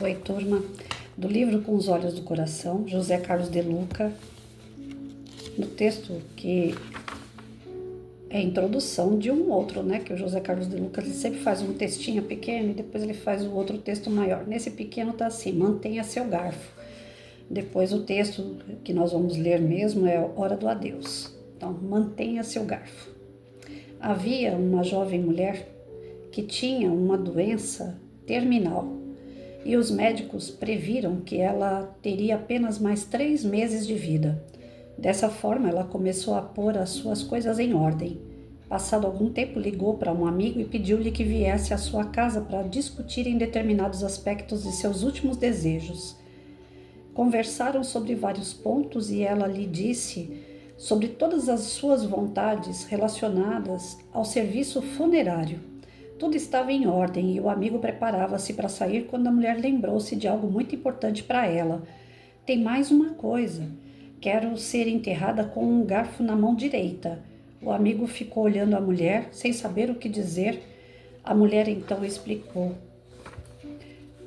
Oi, turma, do livro Com os Olhos do Coração, José Carlos de Luca, no texto que é a introdução de um outro, né, que o José Carlos de Luca ele sempre faz um textinho pequeno e depois ele faz o outro texto maior. Nesse pequeno tá assim, mantenha seu garfo. Depois o texto que nós vamos ler mesmo é Hora do Adeus. Então, mantenha seu garfo. Havia uma jovem mulher que tinha uma doença terminal e os médicos previram que ela teria apenas mais 3 meses de vida. Dessa forma, ela começou a pôr as suas coisas em ordem. Passado algum tempo, ligou para um amigo e pediu-lhe que viesse à sua casa para discutirem determinados aspectos de seus últimos desejos. Conversaram sobre vários pontos e ela lhe disse sobre todas as suas vontades relacionadas ao serviço funerário. Tudo estava em ordem e o amigo preparava-se para sair quando a mulher lembrou-se de algo muito importante para ela. Tem mais uma coisa. Quero ser enterrada com um garfo na mão direita. O amigo ficou olhando a mulher, sem saber o que dizer. A mulher então explicou.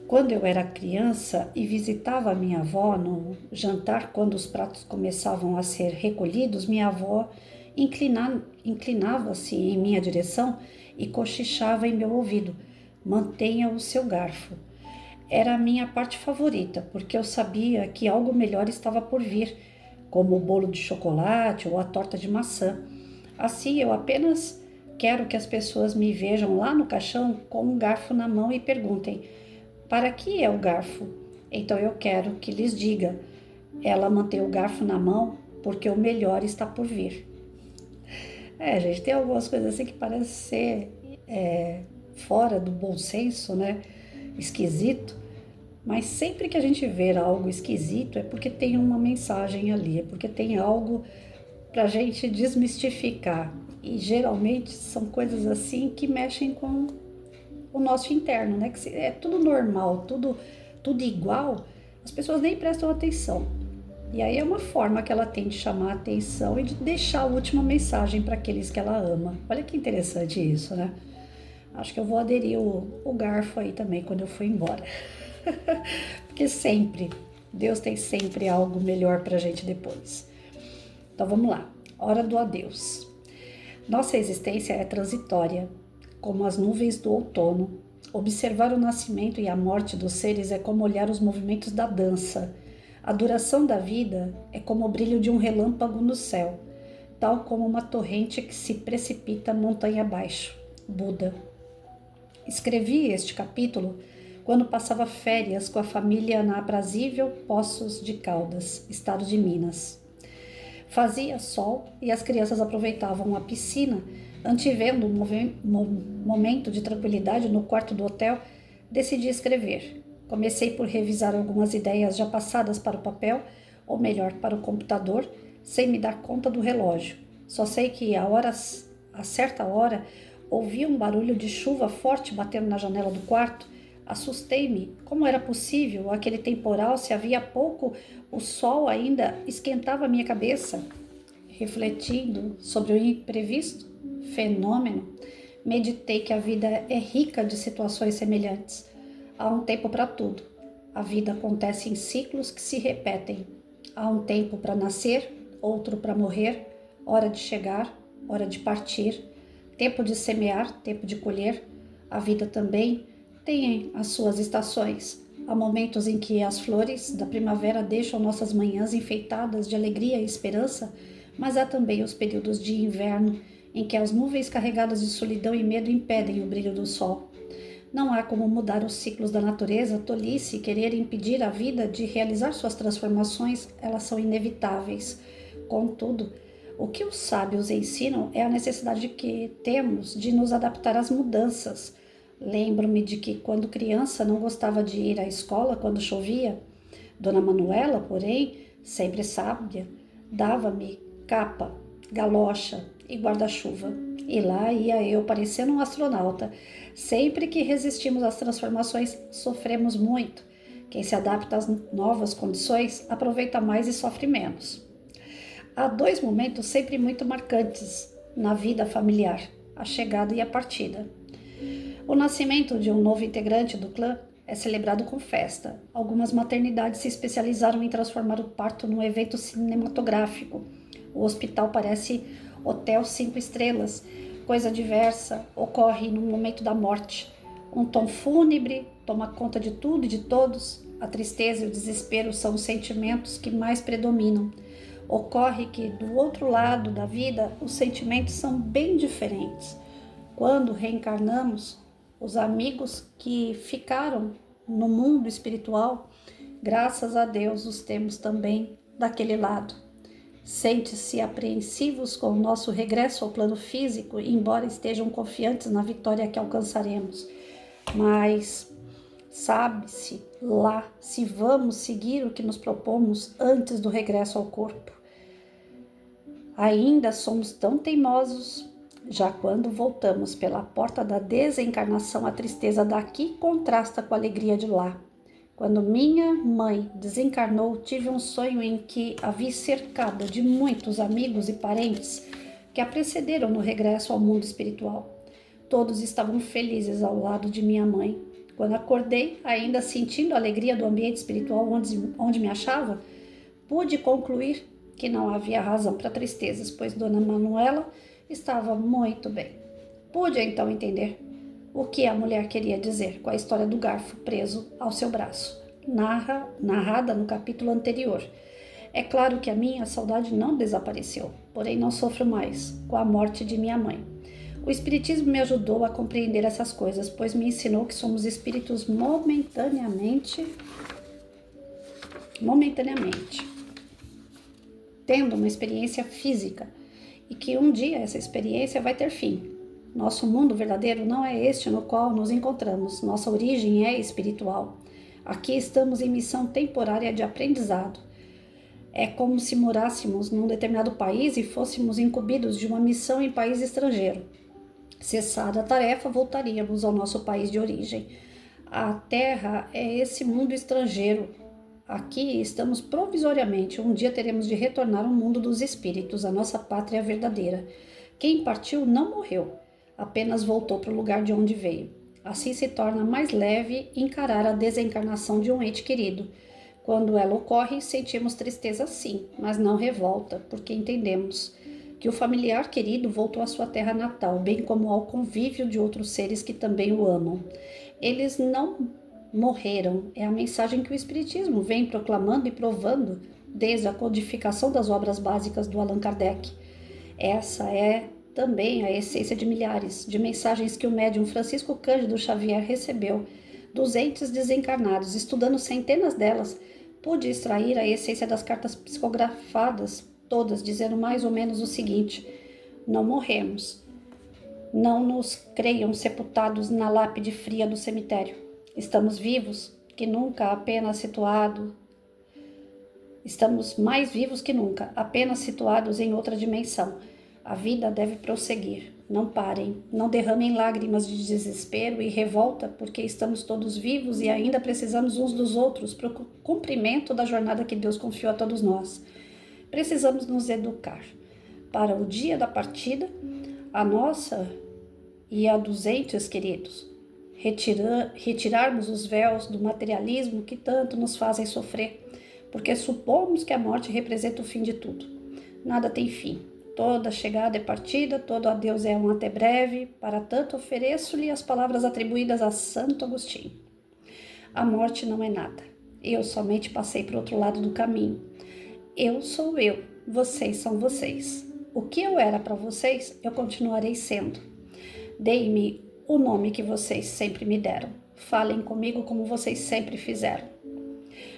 Quando eu era criança e visitava a minha avó no jantar, quando os pratos começavam a ser recolhidos, minha avó inclinava-se em minha direção e cochichava em meu ouvido: mantenha o seu garfo. Era a minha parte favorita, porque eu sabia que algo melhor estava por vir, como o bolo de chocolate ou a torta de maçã. Assim, eu apenas quero que as pessoas me vejam lá no caixão com um garfo na mão e perguntem: para que é o garfo? Então eu quero que lhes diga: ela mantém o garfo na mão porque o melhor está por vir. Gente, tem algumas coisas assim que parecem ser fora do bom senso, né? Esquisito. Mas sempre que a gente vê algo esquisito é porque tem uma mensagem ali, é porque tem algo pra gente desmistificar. E geralmente são coisas assim que mexem com o nosso interno, né? Que é tudo normal, tudo igual, as pessoas nem prestam atenção. E aí é uma forma que ela tem de chamar a atenção e de deixar a última mensagem para aqueles que ela ama. Olha que interessante isso, né? Acho que eu vou aderir o garfo aí também quando eu for embora. Porque Deus tem sempre algo melhor pra gente depois. Então vamos lá, hora do adeus. Nossa existência é transitória, como as nuvens do outono. Observar o nascimento e a morte dos seres é como olhar os movimentos da dança. A duração da vida é como o brilho de um relâmpago no céu, tal como uma torrente que se precipita montanha abaixo. Buda. Escrevi este capítulo quando passava férias com a família na aprazível Poços de Caldas, estado de Minas. Fazia sol e as crianças aproveitavam a piscina. Antevendo um momento de tranquilidade no quarto do hotel, decidi escrever. Comecei por revisar algumas ideias já passadas para o papel, ou melhor, para o computador, sem me dar conta do relógio. Só sei que a certa hora, ouvi um barulho de chuva forte batendo na janela do quarto. Assustei-me. Como era possível aquele temporal se havia pouco o sol ainda esquentava a minha cabeça? Refletindo sobre o imprevisto fenômeno, meditei que a vida é rica de situações semelhantes. Há um tempo para tudo. A vida acontece em ciclos que se repetem. Há um tempo para nascer, outro para morrer, hora de chegar, hora de partir, tempo de semear, tempo de colher. A vida também tem as suas estações. Há momentos em que as flores da primavera deixam nossas manhãs enfeitadas de alegria e esperança, mas há também os períodos de inverno em que as nuvens carregadas de solidão e medo impedem o brilho do sol. Não há como mudar os ciclos da natureza, tolice querer impedir a vida de realizar suas transformações, elas são inevitáveis. Contudo, o que os sábios ensinam é a necessidade que temos de nos adaptar às mudanças. Lembro-me de que, quando criança, não gostava de ir à escola quando chovia. Dona Manuela, porém, sempre sábia, dava-me capa, galocha e guarda-chuva. E lá ia eu, parecendo um astronauta. Sempre que resistimos às transformações, sofremos muito. Quem se adapta às novas condições aproveita mais e sofre menos. Há 2 momentos sempre muito marcantes na vida familiar: a chegada e a partida. O nascimento de um novo integrante do clã é celebrado com festa. Algumas maternidades se especializaram em transformar o parto num evento cinematográfico. O hospital parece hotel 5 estrelas. Coisa diversa ocorre no momento da morte. Um tom fúnebre toma conta de tudo e de todos. A tristeza e o desespero são os sentimentos que mais predominam. Ocorre que, do outro lado da vida, os sentimentos são bem diferentes. Quando reencarnamos, os amigos que ficaram no mundo espiritual, graças a Deus os temos também daquele lado. Sente-se apreensivos com o nosso regresso ao plano físico, embora estejam confiantes na vitória que alcançaremos. Mas sabe-se lá se vamos seguir o que nos propomos antes do regresso ao corpo. Ainda somos tão teimosos. Já quando voltamos pela porta da desencarnação, a tristeza daqui contrasta com a alegria de lá. Quando minha mãe desencarnou, tive um sonho em que a vi cercada de muitos amigos e parentes que a precederam no regresso ao mundo espiritual. Todos estavam felizes ao lado de minha mãe. Quando acordei, ainda sentindo a alegria do ambiente espiritual onde me achava, pude concluir que não havia razão para tristezas, pois Dona Manuela estava muito bem. Pude então entender o que a mulher queria dizer com a história do garfo preso ao seu braço, narrada no capítulo anterior. É claro que a minha saudade não desapareceu, porém não sofro mais com a morte de minha mãe. O Espiritismo me ajudou a compreender essas coisas, pois me ensinou que somos espíritos momentaneamente, tendo uma experiência física, e que um dia essa experiência vai ter fim. Nosso mundo verdadeiro não é este no qual nos encontramos. Nossa origem é espiritual. Aqui estamos em missão temporária de aprendizado. É como se morássemos num determinado país e fôssemos incumbidos de uma missão em país estrangeiro. Cessada a tarefa, voltaríamos ao nosso país de origem. A Terra é esse mundo estrangeiro. Aqui estamos provisoriamente. Um dia teremos de retornar ao mundo dos espíritos, a nossa pátria verdadeira. Quem partiu não morreu, apenas voltou para o lugar de onde veio. Assim se torna mais leve encarar a desencarnação de um ente querido. Quando ela ocorre, sentimos tristeza sim, mas não revolta, porque entendemos que o familiar querido voltou à sua terra natal, bem como ao convívio de outros seres que também o amam. Eles não morreram, é a mensagem que o Espiritismo vem proclamando e provando desde a codificação das obras básicas do Allan Kardec. Essa é também a essência de milhares de mensagens que o médium Francisco Cândido Xavier recebeu dos entes desencarnados. Estudando centenas delas, pude extrair a essência das cartas psicografadas, todas dizendo mais ou menos o seguinte: não morremos, não nos creiam sepultados na lápide fria do cemitério. Estamos vivos que nunca, apenas situados. Estamos mais vivos que nunca, apenas situados em outra dimensão. A vida deve prosseguir. Não parem, não derramem lágrimas de desespero e revolta, porque estamos todos vivos e ainda precisamos uns dos outros para o cumprimento da jornada que Deus confiou a todos nós. Precisamos nos educar para o dia da partida, a nossa e a dos entes queridos. Retirarmos os véus do materialismo que tanto nos fazem sofrer, porque supomos que a morte representa o fim de tudo. Nada tem fim. Toda chegada é partida, todo adeus é um até breve. Para tanto, ofereço-lhe as palavras atribuídas a Santo Agostinho. A morte não é nada. Eu somente passei para o outro lado do caminho. Eu sou eu, vocês são vocês. O que eu era para vocês, eu continuarei sendo. Deem-me o nome que vocês sempre me deram. Falem comigo como vocês sempre fizeram.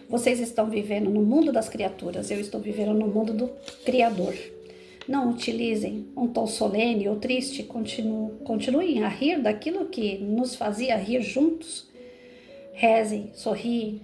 Vocês estão vivendo no mundo das criaturas, eu estou vivendo no mundo do Criador. Não utilizem um tom solene ou triste, continuem a rir daquilo que nos fazia rir juntos. Rezem, sorriem,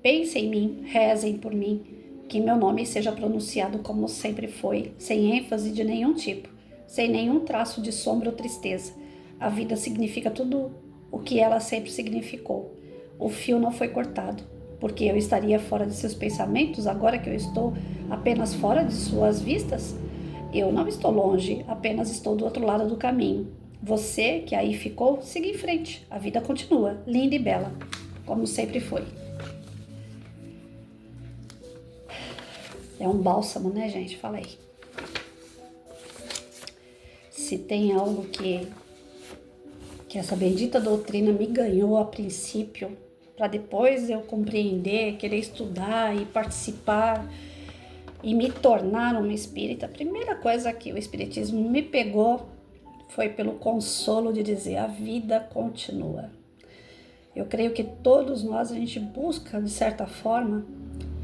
pensem em mim, rezem por mim, que meu nome seja pronunciado como sempre foi, sem ênfase de nenhum tipo, sem nenhum traço de sombra ou tristeza. A vida significa tudo o que ela sempre significou. O fio não foi cortado, porque eu estaria fora de seus pensamentos agora que eu estou apenas fora de suas vistas? Eu não estou longe, apenas estou do outro lado do caminho. Você que aí ficou, siga em frente. A vida continua, linda e bela. como sempre foi. É um bálsamo, né, gente? Falei. Se tem algo que essa bendita doutrina me ganhou a princípio, para depois eu compreender, querer estudar e participar e me tornar uma espírita, a primeira coisa que o espiritismo me pegou foi pelo consolo de dizer: a vida continua. Eu creio que todos nós, a gente busca, de certa forma,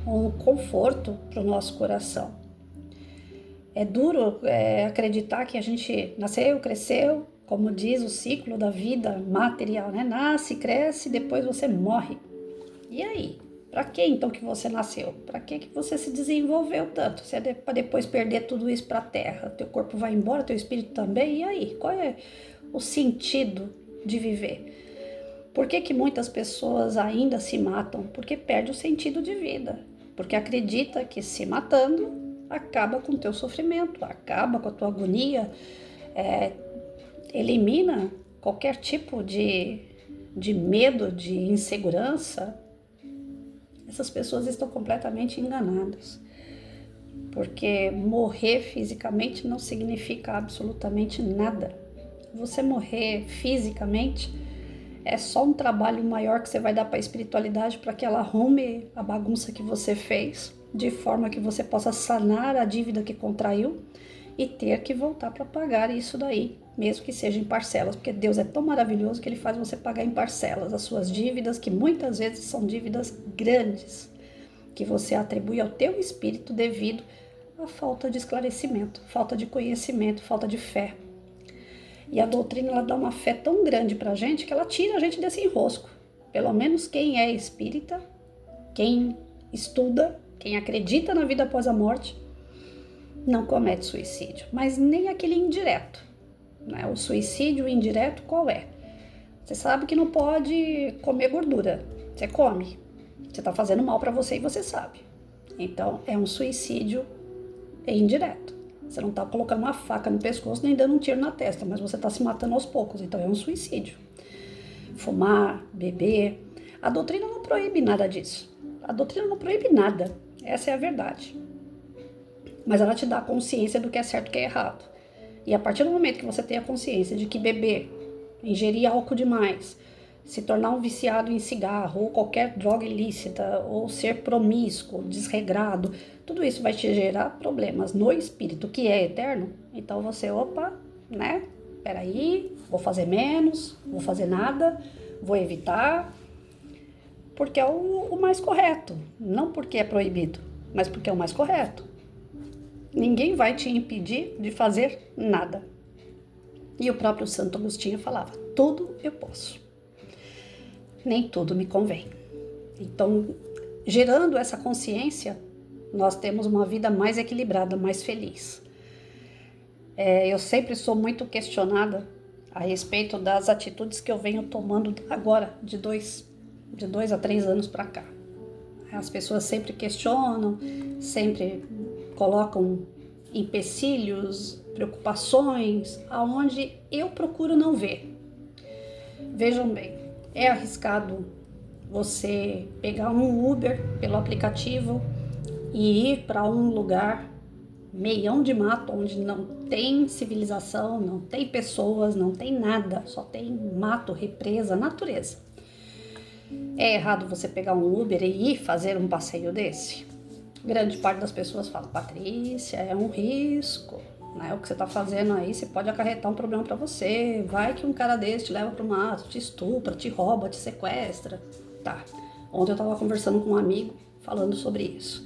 um conforto para o nosso coração. É duro acreditar que a gente nasceu, cresceu, como diz o ciclo da vida material, né? Nasce, cresce, depois você morre. E aí? Para que então que você nasceu? Para que você se desenvolveu tanto? Se é para depois perder tudo isso para a terra? Teu corpo vai embora, teu espírito também? E aí? Qual é o sentido de viver? Por que muitas pessoas ainda se matam? Porque perde o sentido de vida. Porque acredita que se matando acaba com o teu sofrimento, acaba com a tua agonia, elimina qualquer tipo de medo, de insegurança. Essas pessoas estão completamente enganadas. Porque morrer fisicamente não significa absolutamente nada. Você morrer fisicamente é só um trabalho maior que você vai dar para a espiritualidade para que ela arrume a bagunça que você fez, de forma que você possa sanar a dívida que contraiu e ter que voltar para pagar isso daí, mesmo que seja em parcelas, porque Deus é tão maravilhoso que Ele faz você pagar em parcelas as suas dívidas, que muitas vezes são dívidas grandes, que você atribui ao teu espírito devido à falta de esclarecimento, falta de conhecimento, falta de fé. E a doutrina, ela dá uma fé tão grande pra gente que ela tira a gente desse enrosco. Pelo menos quem é espírita, quem estuda, quem acredita na vida após a morte, não comete suicídio. Mas nem aquele indireto, né? O suicídio indireto qual é? Você sabe que não pode comer gordura. Você come. Você tá fazendo mal pra você e você sabe. Então é um suicídio indireto. Você não está colocando uma faca no pescoço nem dando um tiro na testa, mas você está se matando aos poucos, então é um suicídio. Fumar, beber. A doutrina não proíbe nada disso. A doutrina não proíbe nada. Essa é a verdade. Mas ela te dá consciência do que é certo e do que é errado. E a partir do momento que você tem a consciência de que beber, ingerir álcool demais, se tornar um viciado em cigarro ou qualquer droga ilícita, ou ser promíscuo, desregrado, tudo isso vai te gerar problemas no espírito, que é eterno. Então você, né? Peraí, vou fazer menos, vou fazer nada, vou evitar, porque é o mais correto. Não porque é proibido, mas porque é o mais correto. Ninguém vai te impedir de fazer nada. E o próprio Santo Agostinho falava: tudo eu posso. Nem tudo me convém. Então, gerando essa consciência, nós temos uma vida mais equilibrada, mais feliz. Eu sempre sou muito questionada a respeito das atitudes que eu venho tomando agora, de 2 a 3 anos para cá. As pessoas sempre questionam, sempre colocam empecilhos, preocupações, aonde eu procuro não ver. Vejam bem, é arriscado você pegar um Uber pelo aplicativo e ir para um lugar meião de mato, onde não tem civilização, não tem pessoas, não tem nada, só tem mato, represa, natureza. É errado você pegar um Uber e ir fazer um passeio desse? Grande parte das pessoas fala: Patrícia, é um risco, né? O que você está fazendo aí, você pode acarretar um problema para você. Vai que um cara desse te leva para o mato, te estupra, te rouba, te sequestra. Tá. Ontem eu estava conversando com um amigo falando sobre isso.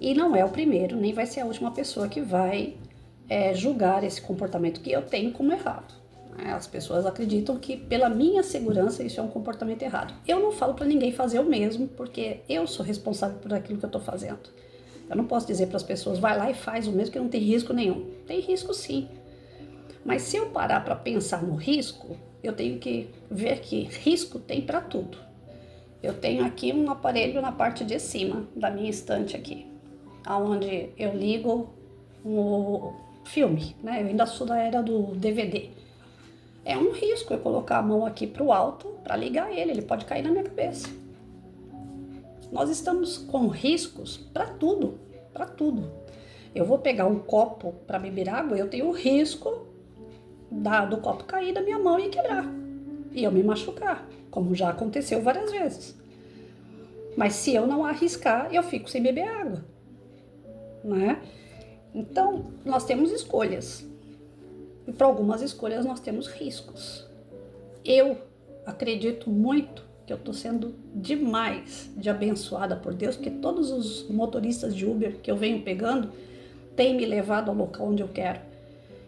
E não é o primeiro, nem vai ser a última pessoa que vai julgar esse comportamento que eu tenho como errado. As pessoas acreditam que pela minha segurança isso é um comportamento errado. Eu não falo para ninguém fazer o mesmo, porque eu sou responsável por aquilo que eu estou fazendo. Eu não posso dizer para as pessoas: vai lá e faz o mesmo, que não tem risco nenhum. Tem risco sim. Mas se eu parar para pensar no risco, eu tenho que ver que risco tem para tudo. Eu tenho aqui um aparelho na parte de cima da minha estante aqui, onde eu ligo o filme, né? Eu ainda sou da era do DVD. É um risco eu colocar a mão aqui pro alto para ligar ele pode cair na minha cabeça. Nós estamos com riscos para tudo, para tudo. Eu vou pegar um copo para beber água, eu tenho o risco do copo cair da minha mão e quebrar. E eu me machucar, como já aconteceu várias vezes. Mas se eu não arriscar, eu fico sem beber água, né? Então, nós temos escolhas. E para algumas escolhas nós temos riscos. Eu acredito muito que eu estou sendo demais de abençoada por Deus, porque todos os motoristas de Uber que eu venho pegando têm me levado ao local onde eu quero.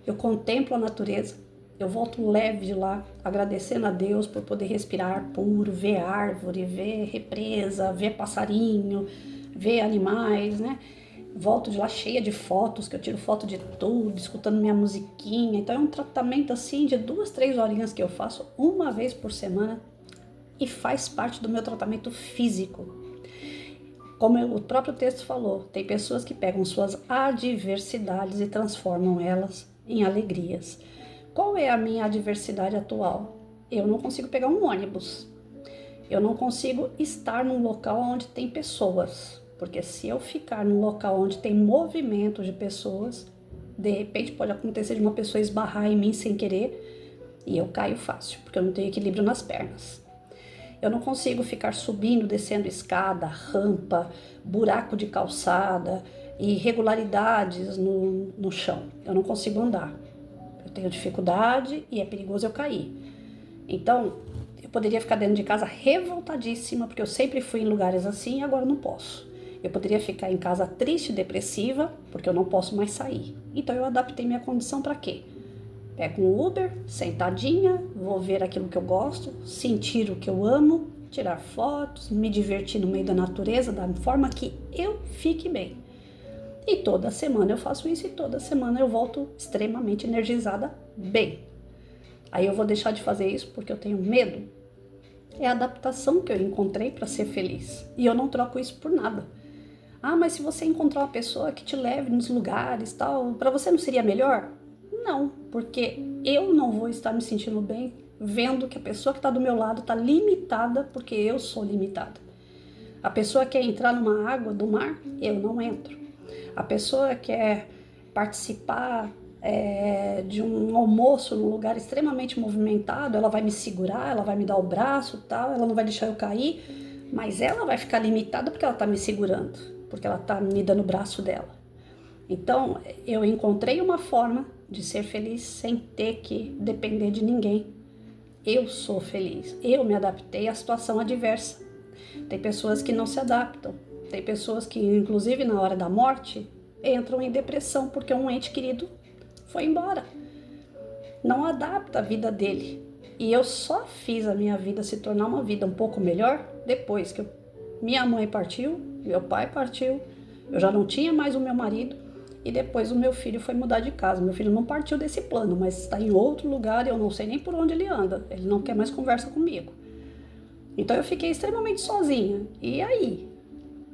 Eu contemplo a natureza, eu volto leve de lá, agradecendo a Deus por poder respirar ar puro, ver árvore, ver represa, ver passarinho, ver animais, né? Volto de lá cheia de fotos, que eu tiro foto de tudo, escutando minha musiquinha. Então é um tratamento assim de 2, 3 horinhas que eu faço uma vez por semana e faz parte do meu tratamento físico. Como o próprio texto falou, tem pessoas que pegam suas adversidades e transformam elas em alegrias. Qual é a minha adversidade atual? Eu não consigo pegar um ônibus. Eu não consigo estar num local onde tem pessoas. Porque se eu ficar num local onde tem movimento de pessoas, de repente pode acontecer de uma pessoa esbarrar em mim sem querer e eu caio fácil, porque eu não tenho equilíbrio nas pernas. Eu não consigo ficar subindo, descendo escada, rampa, buraco de calçada e irregularidades no chão. Eu não consigo andar. Eu tenho dificuldade e é perigoso eu cair. Então, eu poderia ficar dentro de casa revoltadíssima, porque eu sempre fui em lugares assim e agora não posso. Eu poderia ficar em casa triste, depressiva, porque eu não posso mais sair. Então eu adaptei minha condição para quê? Pego um Uber, sentadinha, vou ver aquilo que eu gosto, sentir o que eu amo, tirar fotos, me divertir no meio da natureza, da forma que eu fique bem. E toda semana eu faço isso e toda semana eu volto extremamente energizada, bem. Aí eu vou deixar de fazer isso porque eu tenho medo? É a adaptação que eu encontrei para ser feliz. E eu não troco isso por nada. Ah, mas se você encontrar uma pessoa que te leve nos lugares, tal, para você não seria melhor? Não, porque eu não vou estar me sentindo bem vendo que a pessoa que está do meu lado está limitada porque eu sou limitada. A pessoa quer entrar numa água do mar, eu não entro. A pessoa quer participar de um almoço num lugar extremamente movimentado, ela vai me segurar, ela vai me dar o braço, tal, ela não vai deixar eu cair, mas ela vai ficar limitada porque ela está me segurando, porque ela está me dando o braço dela. Então, eu encontrei uma forma de ser feliz sem ter que depender de ninguém. Eu sou feliz, eu me adaptei à situação adversa. Tem pessoas que não se adaptam, tem pessoas que, inclusive na hora da morte, entram em depressão porque um ente querido foi embora. Não adapta a vida dele. E eu só fiz a minha vida se tornar uma vida um pouco melhor depois que minha mãe partiu, meu pai partiu, eu já não tinha mais o meu marido e depois o meu filho foi mudar de casa. Meu filho não partiu desse plano, mas está em outro lugar e eu não sei nem por onde ele anda. Ele não quer mais conversa comigo. Então eu fiquei extremamente sozinha. E aí?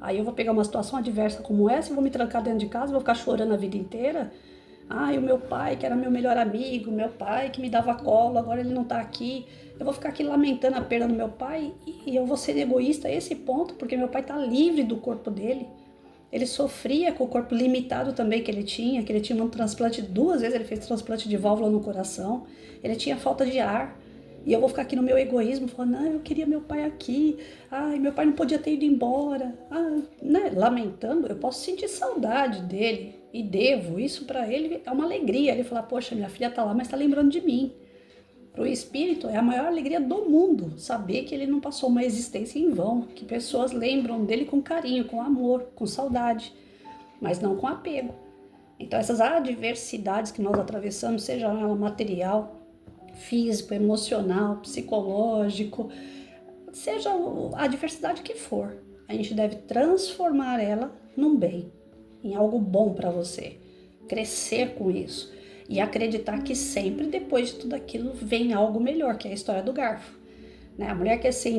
Aí eu vou pegar uma situação adversa como essa e vou me trancar dentro de casa, vou ficar chorando a vida inteira? E o meu pai, que era meu melhor amigo, meu pai que me dava colo, agora ele não tá aqui. Eu vou ficar aqui lamentando a perda do meu pai e eu vou ser egoísta a esse ponto, porque meu pai tá livre do corpo dele. Ele sofria com o corpo limitado também que ele tinha um transplante, 2 vezes ele fez transplante de válvula no coração, ele tinha falta de ar. E eu vou ficar aqui no meu egoísmo, falando, não, eu queria meu pai aqui, meu pai não podia ter ido embora, né? Lamentando, eu posso sentir saudade dele e devo, isso para ele é uma alegria, ele falar, poxa, minha filha tá lá, mas tá lembrando de mim. Para o espírito é a maior alegria do mundo, saber que ele não passou uma existência em vão, que pessoas lembram dele com carinho, com amor, com saudade, mas não com apego. Então essas adversidades que nós atravessamos, seja ela material, físico, emocional, psicológico, seja a adversidade que for, a gente deve transformar ela num bem, em algo bom para você, crescer com isso e acreditar que sempre depois de tudo aquilo vem algo melhor, que é a história do garfo. Né? A mulher quer ser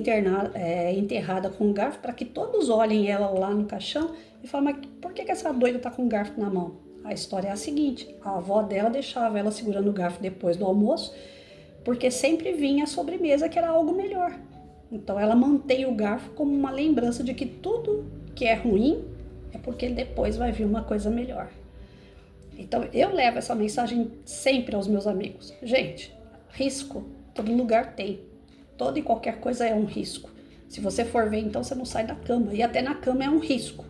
enterrada com um garfo para que todos olhem ela lá no caixão e falem, mas por que essa doida tá com um garfo na mão? A história é a seguinte, a avó dela deixava ela segurando o garfo depois do almoço, porque sempre vinha a sobremesa que era algo melhor. Então ela mantém o garfo como uma lembrança de que tudo que é ruim é porque depois vai vir uma coisa melhor. Então eu levo essa mensagem sempre aos meus amigos. Gente, risco, todo lugar tem. Toda e qualquer coisa é um risco. Se você for ver, então você não sai da cama. E até na cama é um risco.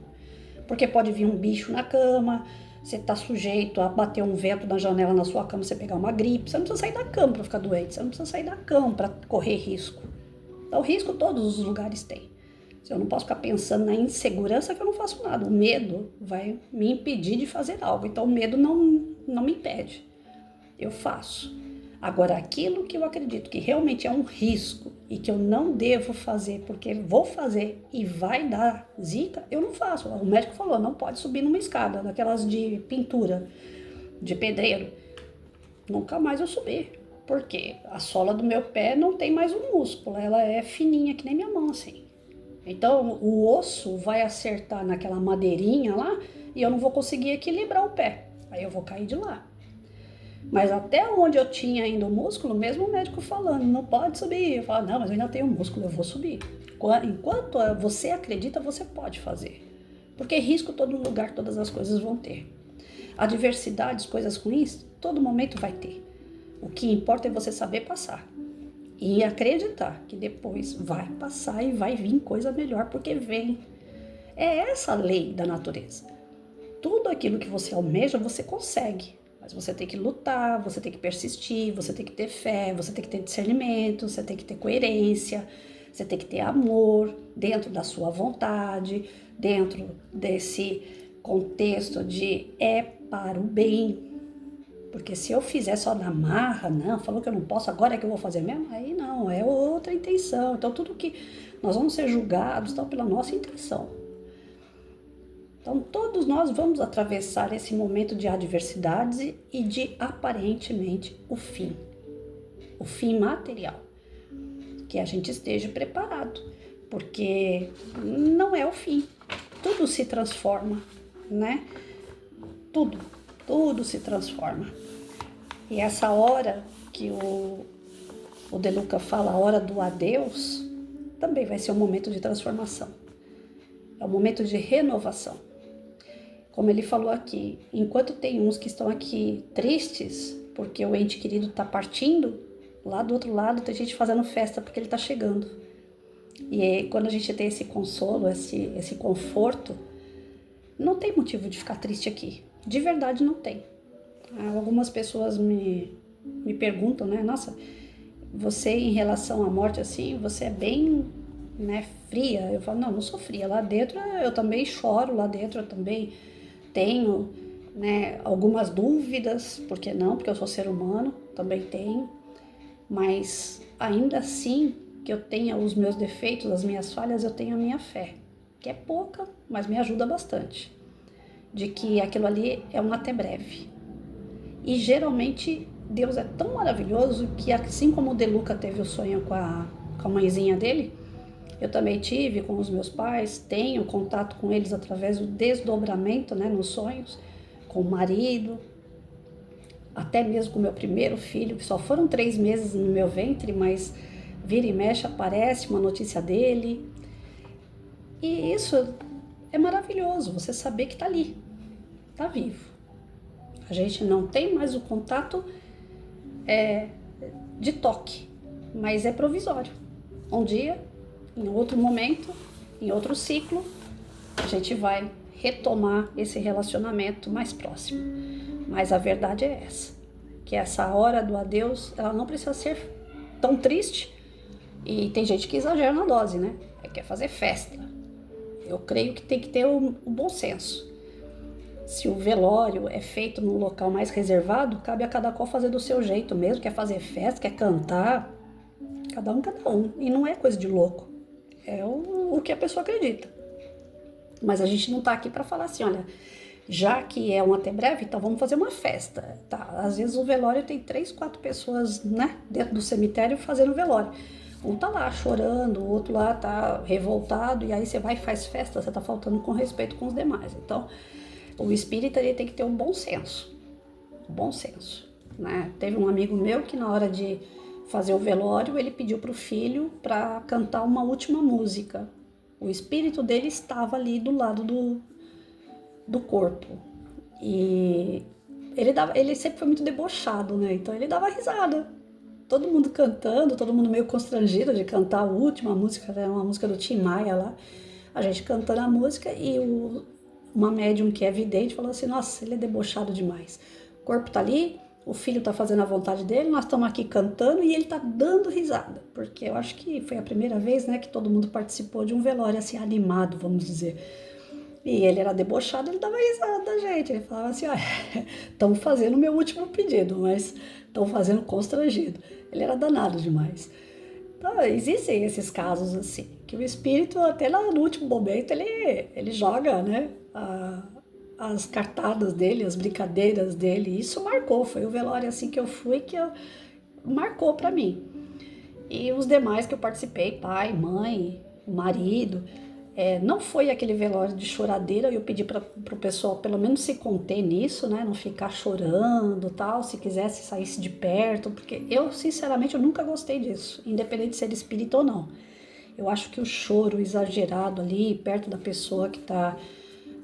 Porque pode vir um bicho na cama, você está sujeito a bater um vento na janela na sua cama, você pegar uma gripe. Você não precisa sair da cama para ficar doente, você não precisa sair da cama para correr risco. Então, risco todos os lugares têm. Eu não posso ficar pensando na insegurança que eu não faço nada. O medo vai me impedir de fazer algo. Então, o medo não me impede. Eu faço. Agora, aquilo que eu acredito que realmente é um risco e que eu não devo fazer porque vou fazer e vai dar zica, eu não faço. O médico falou, não pode subir numa escada, daquelas de pintura, de pedreiro. Nunca mais eu subi. Porque a sola do meu pé não tem mais um músculo, ela é fininha que nem minha mão, assim. Então, o osso vai acertar naquela madeirinha lá e eu não vou conseguir equilibrar o pé. Aí eu vou cair de lá. Mas até onde eu tinha ainda o músculo, mesmo o médico falando, não pode subir. Eu falo, não, mas eu ainda tenho músculo, eu vou subir. Enquanto você acredita, você pode fazer. Porque risco todo lugar, todas as coisas vão ter. Adversidades, coisas ruins, todo momento vai ter. O que importa é você saber passar. E acreditar que depois vai passar e vai vir coisa melhor, porque vem. É essa a lei da natureza. Tudo aquilo que você almeja, você consegue. Mas você tem que lutar, você tem que persistir, você tem que ter fé, você tem que ter discernimento, você tem que ter coerência, você tem que ter amor dentro da sua vontade, dentro desse contexto de é para o bem. Porque se eu fizer só na marra, não, falou que eu não posso, agora é que eu vou fazer mesmo? Aí não, é outra intenção. Então tudo que nós vamos ser julgados então, pela nossa intenção. Então todos nós vamos atravessar esse momento de adversidades e de aparentemente o fim material. Que a gente esteja preparado, porque não é o fim. Tudo se transforma, né? Tudo se transforma. E essa hora que o De Luca fala, a hora do adeus, também vai ser um momento de transformação. É um momento de renovação. Como ele falou aqui, enquanto tem uns que estão aqui tristes, porque o ente querido está partindo, lá do outro lado tem gente fazendo festa porque ele está chegando. E aí, quando a gente tem esse consolo, esse conforto, não tem motivo de ficar triste aqui. De verdade não tem. Algumas pessoas me perguntam, né? Nossa, você em relação à morte assim, você é bem, né, fria. Eu falo, não sou fria. Lá dentro eu também choro, lá dentro eu também tenho, né, algumas dúvidas. Por que não? Porque eu sou ser humano, também tenho. Mas ainda assim que eu tenha os meus defeitos, as minhas falhas, eu tenho a minha fé. Que é pouca, mas me ajuda bastante. De que aquilo ali é um até breve. E geralmente Deus é tão maravilhoso que assim como o De Luca teve o sonho com a mãezinha dele, eu também tive com os meus pais, tenho contato com eles através do desdobramento, né, nos sonhos, com o marido, até mesmo com o meu primeiro filho, que só foram 3 meses no meu ventre, mas vira e mexe aparece uma notícia dele. E isso é maravilhoso, você saber que está ali, está vivo. A gente não tem mais o contato de toque, mas é provisório. Um dia, em outro momento, em outro ciclo, a gente vai retomar esse relacionamento mais próximo. Mas a verdade é essa, que essa hora do adeus, ela não precisa ser tão triste. E tem gente que exagera na dose, né? Quer fazer festa. Eu creio que tem que ter o bom senso. Se o velório é feito num local mais reservado, cabe a cada qual fazer do seu jeito mesmo. Quer fazer festa, quer cantar, cada um. E não é coisa de louco, é o que a pessoa acredita. Mas a gente não tá aqui para falar assim, olha, já que é um até breve, então vamos fazer uma festa. Tá? Às vezes o velório tem 3, 4 pessoas, né, dentro do cemitério fazendo velório. Um tá lá chorando, o outro lá tá revoltado, e aí você vai e faz festa, você tá faltando com respeito com os demais. Então, o espírita ele tem que ter um bom senso, né? Teve um amigo meu que na hora de fazer o velório, ele pediu para o filho para cantar uma última música. O espírito dele estava ali do lado do corpo. E ele sempre foi muito debochado, né? Então ele dava risada. Todo mundo cantando, todo mundo meio constrangido de cantar a última música, né? Uma música do Tim Maia lá. A gente cantando a música e uma médium que é vidente falou assim, nossa, ele é debochado demais. O corpo tá ali, o filho tá fazendo a vontade dele, nós estamos aqui cantando e ele tá dando risada. Porque eu acho que foi a primeira vez, né, que todo mundo participou de um velório assim animado, vamos dizer. E ele era debochado, ele dava risada da gente. Ele falava assim, estão fazendo o meu último pedido, mas estão fazendo constrangido. Ele era danado demais. Então, existem esses casos assim, que o espírito, até lá no último momento, ele joga, né, as cartadas dele, as brincadeiras dele. Isso marcou, foi o velório assim que eu fui marcou pra mim. E os demais que eu participei, pai, mãe, marido, não foi aquele velório de choradeira. Eu pedi para o pessoal pelo menos se conter nisso, né? Não ficar chorando, tal, se quisesse saísse de perto, porque eu sinceramente eu nunca gostei disso, independente de ser espírito ou não. Eu acho que o choro exagerado ali perto da pessoa que está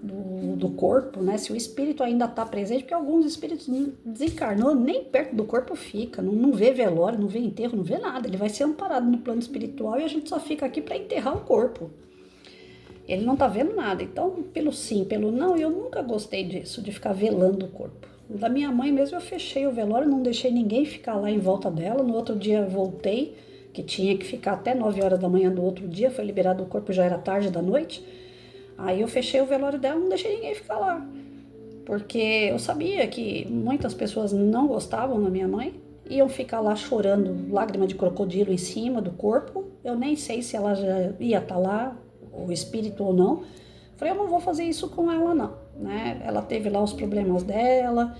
do corpo, né? Se o espírito ainda está presente, porque alguns espíritos desencarnou, nem perto do corpo fica, não vê velório, não vê enterro, não vê nada. Ele vai ser amparado no plano espiritual e a gente só fica aqui para enterrar o corpo. Ele não tá vendo nada. Então, pelo sim, pelo não, eu nunca gostei disso, de ficar velando o corpo. Da minha mãe mesmo, eu fechei o velório, não deixei ninguém ficar lá em volta dela. No outro dia eu voltei, que tinha que ficar até 9 horas da manhã do outro dia, foi liberado o corpo, já era tarde da noite. Aí eu fechei o velório dela, não deixei ninguém ficar lá. Porque eu sabia que muitas pessoas não gostavam da minha mãe, iam ficar lá chorando, lágrima de crocodilo em cima do corpo. Eu nem sei se ela já ia estar lá, o espírito ou não. Falei, eu não vou fazer isso com ela não, né? Ela teve lá os problemas dela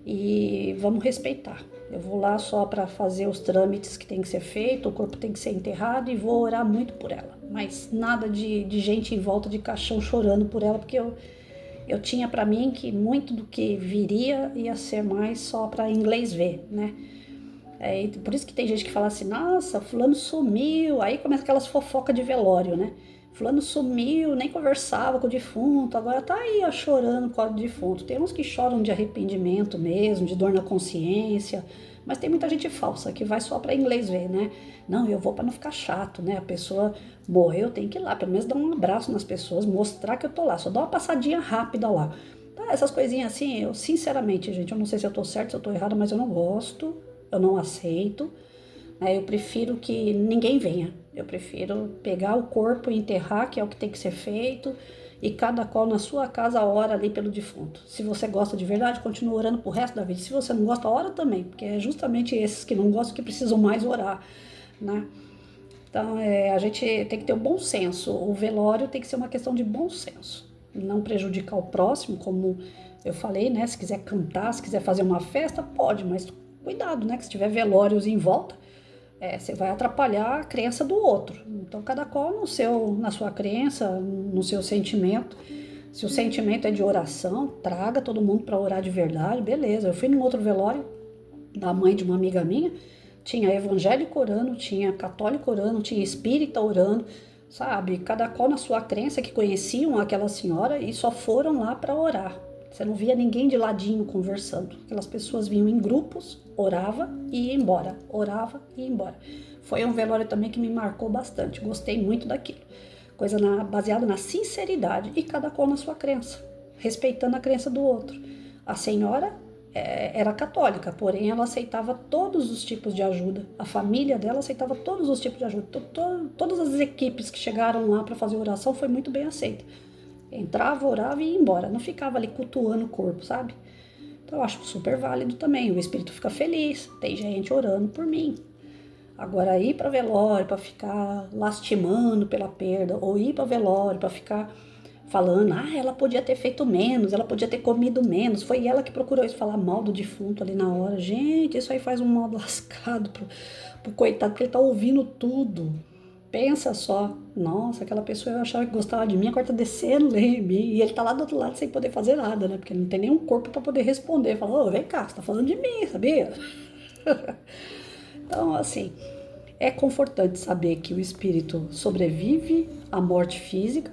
e vamos respeitar. Eu vou lá só para fazer os trâmites que tem que ser feito, o corpo tem que ser enterrado e vou orar muito por ela. Mas nada de gente em volta de caixão chorando por ela, porque eu tinha para mim que muito do que viria ia ser mais só para inglês ver, né? Por isso que tem gente que fala assim, nossa, fulano sumiu, aí começa aquelas fofocas de velório, né? Fulano sumiu, nem conversava com o defunto, agora tá aí ó, chorando por causa do defunto. Tem uns que choram de arrependimento mesmo, de dor na consciência, mas tem muita gente falsa que vai só para inglês ver, né? Não, eu vou para não ficar chato, né? A pessoa morreu, eu tenho que ir lá, pelo menos dar um abraço nas pessoas, mostrar que eu tô lá, só dar uma passadinha rápida lá. Tá, essas coisinhas assim, eu sinceramente, gente, eu não sei se eu tô certa, se eu tô errada, mas eu não gosto, eu não aceito. Eu prefiro que ninguém venha. Eu prefiro pegar o corpo e enterrar, que é o que tem que ser feito, e cada qual na sua casa ora ali pelo defunto. Se você gosta de verdade, continua orando pro resto da vida. Se você não gosta, ora também, porque é justamente esses que não gostam que precisam mais orar, né? Então, a gente tem que ter o bom senso. O velório tem que ser uma questão de bom senso. Não prejudicar o próximo, como eu falei, né? Se quiser cantar, se quiser fazer uma festa, pode, mas cuidado, né? Que se tiver velórios em volta, você vai atrapalhar a crença do outro. Então, cada qual na sua crença, no seu sentimento. Se o sentimento é de oração, traga todo mundo para orar de verdade, beleza. Eu fui num outro velório da mãe de uma amiga minha, tinha evangélico orando, tinha católico orando, tinha espírita orando, sabe? Cada qual na sua crença, que conheciam aquela senhora e só foram lá para orar. Você não via ninguém de ladinho conversando. Aquelas pessoas vinham em grupos, orava e ia embora. Orava e ia embora. Foi um velório também que me marcou bastante. Gostei muito daquilo. Coisa baseada na sinceridade e cada qual na sua crença, respeitando a crença do outro. A senhora era católica, porém ela aceitava todos os tipos de ajuda. A família dela aceitava todos os tipos de ajuda. Todas as equipes que chegaram lá para fazer oração foi muito bem aceita. Entrava, orava e ia embora. Não ficava ali cultuando o corpo, sabe? Então eu acho super válido também. O espírito fica feliz. Tem gente orando por mim. Agora ir para velório para ficar lastimando pela perda, ou ir para velório para ficar falando, ela podia ter feito menos, ela podia ter comido menos, foi ela que procurou isso, falar mal do defunto ali na hora. Gente, isso aí faz um mal lascado pro coitado, porque ele tá ouvindo tudo. Pensa só, nossa, aquela pessoa eu achava que gostava de mim, agora tá descendo em mim, e ele tá lá do outro lado sem poder fazer nada, né? Porque ele não tem nenhum corpo para poder responder. Fala, vem cá, você tá falando de mim, sabia? Então, assim, é confortante saber que o espírito sobrevive à morte física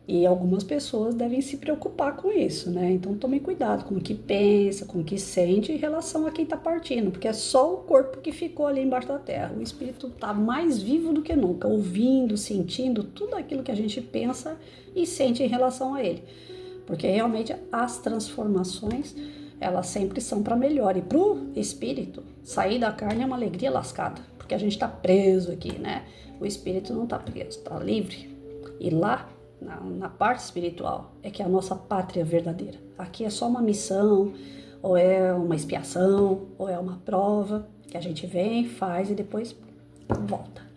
e algumas pessoas devem se preocupar com isso, né? Então tome cuidado com o que pensa, com o que sente em relação a quem está partindo, porque é só o corpo que ficou ali embaixo da terra. O espírito está mais vivo do que nunca, ouvindo, sentindo tudo aquilo que a gente pensa e sente em relação a ele. Porque realmente as transformações, elas sempre são para melhor. E para o espírito, sair da carne é uma alegria lascada, porque a gente está preso aqui, né? O espírito não está preso, está livre. E lá, na parte espiritual, é que é a nossa pátria verdadeira. Aqui é só uma missão, ou é uma expiação, ou é uma prova que a gente vem, faz e depois volta.